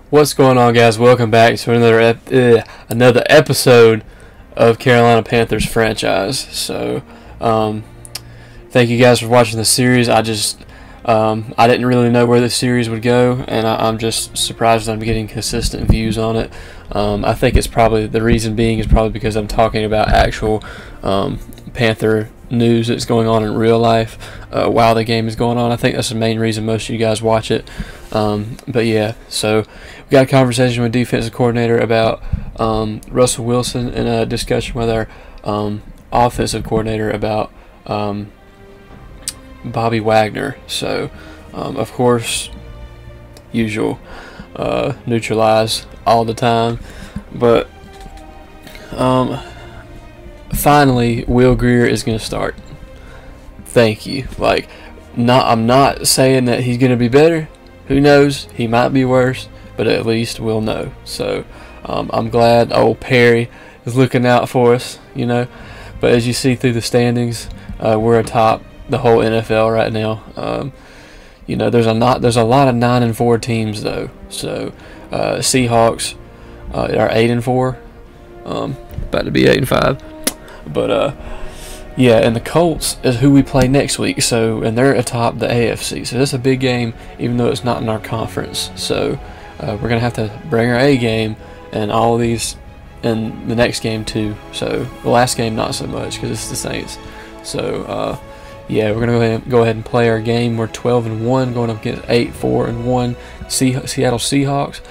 What's going on, guys? Welcome back to another episode of Carolina Panthers franchise. So, thank you guys for watching the series. I didn't really know where the series would go, and I'm just surprised I'm getting consistent views on it. I think it's probably, the reason being is probably because I'm talking about actual Panther news that's going on in real life while the game is going on. I think that's the main reason most of you guys watch it. But yeah, so we got a conversation with defensive coordinator about Russell Wilson, and a discussion with our offensive coordinator about Bobby Wagner. So of course, usual, neutralize all the time, but finally Will Grier is going to start. Thank you. I'm not saying that he's going to be better. Who knows? He might be worse, but at least we'll know. So I'm glad old Perry is looking out for us, But as you see through the standings, we're atop the whole NFL right now. There's a lot of 9-4 teams though. So Seahawks are 8-4, about to be 8-5. But yeah, and the Colts is who we play next week. And they're atop the AFC. So that's a big game, even though it's not in our conference. So we're gonna have to bring our A game and all of these in the next game too. So the last game not so much because it's the Saints. So yeah, we're gonna go ahead and play our game. We're 12-1, going up against 8-4-1 Seattle Seahawks.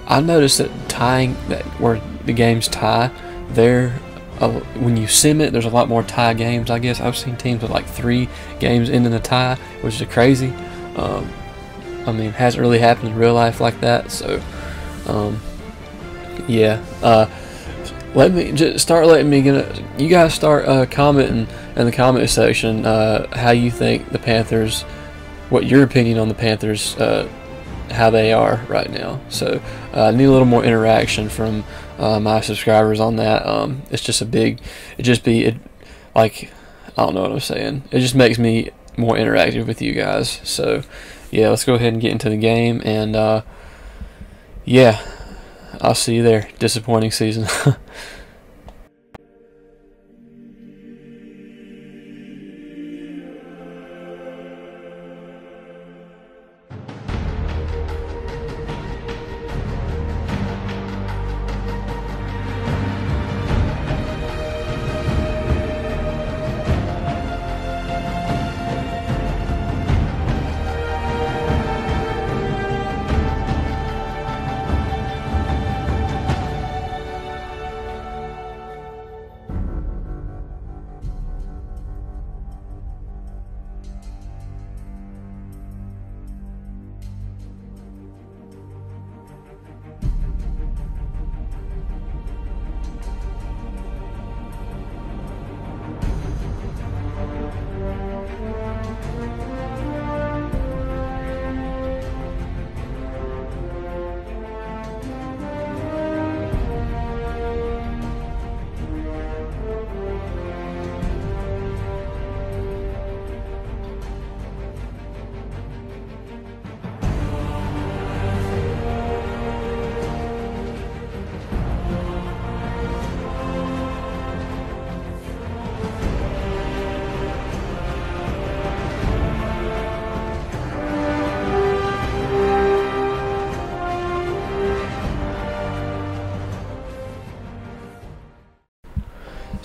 I noticed that where the games tie, when you sim it, there's a lot more tie games. I guess I've seen teams with like 3 games ending a tie, which is crazy. It hasn't really happened in real life like that. So yeah, you guys start commenting in the comment section how you think the Panthers, what your opinion on the Panthers, how they are right now. So I need a little more interaction from my subscribers on that. It's just I don't know what I'm saying. It just makes me more interactive with you guys. So yeah, let's go ahead and get into the game, and yeah, I'll see you there. Disappointing season.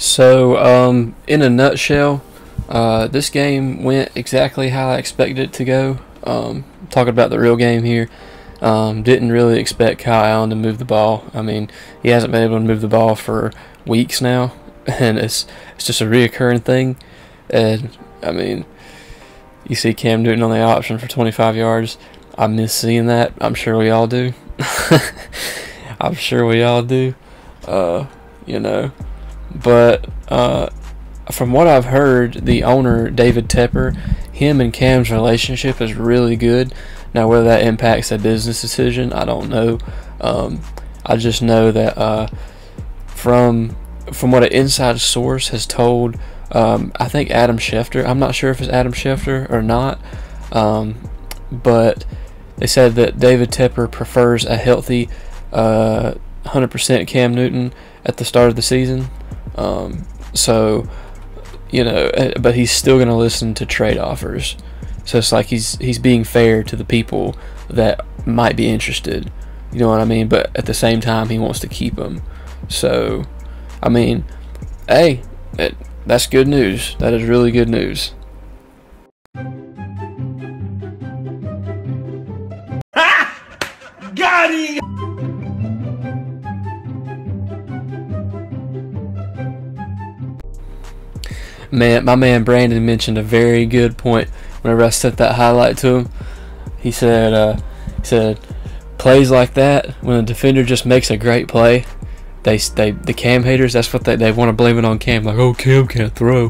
So, in a nutshell, this game went exactly how I expected it to go. Talking about the real game here, didn't really expect Kyle Allen to move the ball. He hasn't been able to move the ball for weeks now, and it's just a reoccurring thing. And you see Cam Newton on the option for 25 yards. I miss seeing that. I'm sure we all do. I'm sure we all do. But from what I've heard, the owner, David Tepper, him and Cam's relationship is really good. Now, whether that impacts a business decision, I don't know. I just know that from what an inside source has told, I think Adam Schefter, I'm not sure if it's Adam Schefter or not, but They said that David Tepper prefers a healthy 100% Cam Newton at the start of the season. So, you know, but he's still going to listen to trade offers. So it's like he's being fair to the people that might be interested. You know what I mean? But at the same time, he wants to keep him. So, I mean, hey, that's good news. That is really good news. Got him! Man, my man Brandon mentioned a very good point whenever I sent that highlight to him. He said, plays like that, when a defender just makes a great play, the Cam haters, that's what they want to blame it on Cam. Like, oh, Cam can't throw.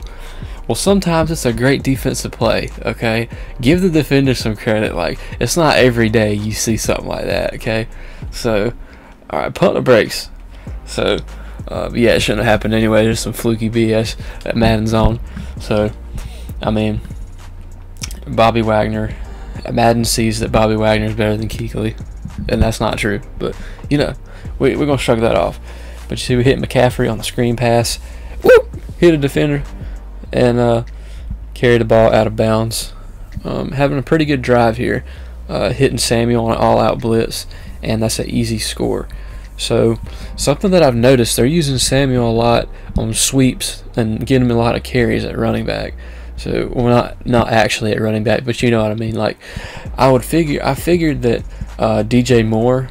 Well, sometimes it's a great defensive play, okay? Give the defender some credit. Like, it's not every day you see something like that, okay? So, all right, pump the brakes. So, yeah, it shouldn't have happened anyway. There's some fluky BS that Madden's on. So, I mean, Bobby Wagner, Madden sees that Bobby Wagner is better than Kuechly, and that's not true. But, you know, we're going to shrug that off. But you see, we hit McCaffrey on the screen pass. Whoop! Hit a defender and carried the ball out of bounds. Having a pretty good drive here. Hitting Samuel on an all-out blitz, and that's an easy score. So, something that I've noticed, they're using Samuel a lot on sweeps and getting him a lot of carries at running back. So, well, not actually at running back, but you know what I mean. Like, I figured that DJ Moore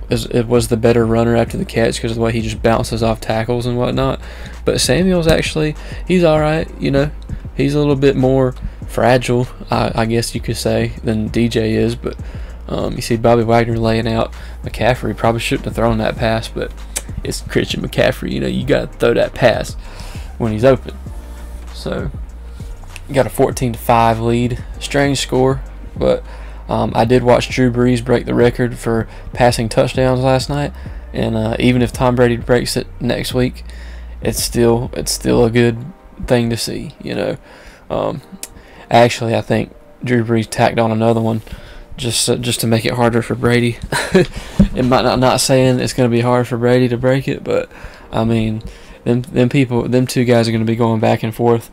was the better runner after the catch because of the way he just bounces off tackles and whatnot. But Samuel's actually, he's all right. You know, he's a little bit more fragile, I guess you could say, than DJ is, but. You see Bobby Wagner laying out McCaffrey. Probably shouldn't have thrown that pass, but it's Christian McCaffrey. You know, you got to throw that pass when he's open. So, got a 14-5 lead. Strange score, but I did watch Drew Brees break the record for passing touchdowns last night. And even if Tom Brady breaks it next week, it's still a good thing to see. You know, actually, I think Drew Brees tacked on another one. Just to make it harder for Brady. It might not saying it's going to be hard for Brady to break it, but I mean, them two guys are going to be going back and forth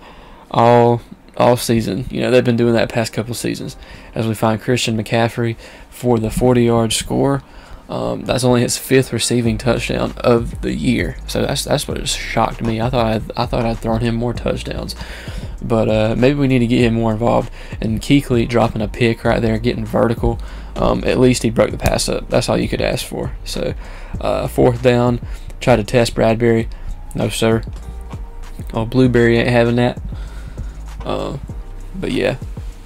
all season. You know, they've been doing that past couple seasons. As we find Christian McCaffrey for the 40-yard score. That's only his 5th receiving touchdown of the year. So that's what has shocked me. I thought I'd thrown him more touchdowns. But maybe we need to get him more involved. And Kuechly dropping a pick right there, getting vertical. At least he broke the pass up. That's all you could ask for. So 4th down, try to test Bradbury. No, sir. Oh, Blueberry ain't having that. But yeah,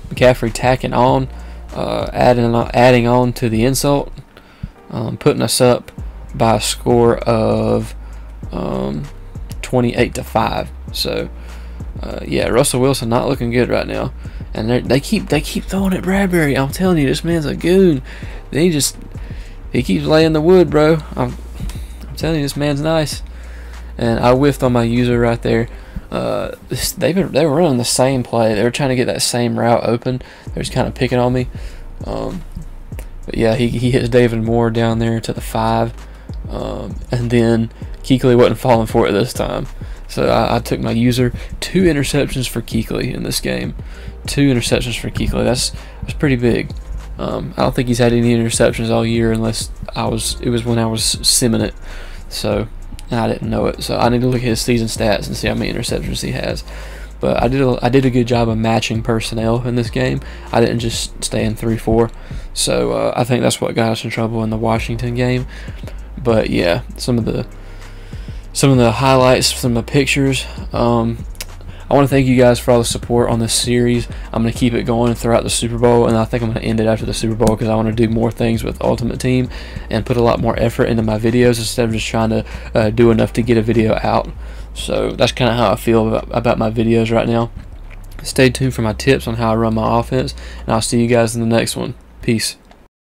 McCaffrey tacking on, adding on to the insult, putting us up by a score of 28-5. So. Yeah, Russell Wilson not looking good right now, and they keep throwing at Bradbury. I'm telling you, this man's a goon. He keeps laying the wood, bro. I'm telling you, this man's nice. And I whiffed on my user right there. They were running the same play. They were trying to get that same route open. They were just kind of picking on me. But yeah, he hits David Moore down there to the 5, and then Kuechly wasn't falling for it this time. So I took my user. 2 interceptions for Kuechly in this game. 2 interceptions for Kuechly. That's pretty big. I don't think he's had any interceptions all year unless it was when I was simming it. So I didn't know it. So I need to look at his season stats and see how many interceptions he has. But I did a good job of matching personnel in this game. I didn't just stay in 3-4. So I think that's what got us in trouble in the Washington game. But yeah, some of the highlights, some of the pictures. I want to thank you guys for all the support on this series. I'm going to keep it going throughout the Super Bowl, and I think I'm going to end it after the Super Bowl because I want to do more things with Ultimate Team and put a lot more effort into my videos instead of just trying to do enough to get a video out. So that's kind of how I feel about my videos right now. Stay tuned for my tips on how I run my offense, and I'll see you guys in the next one. Peace.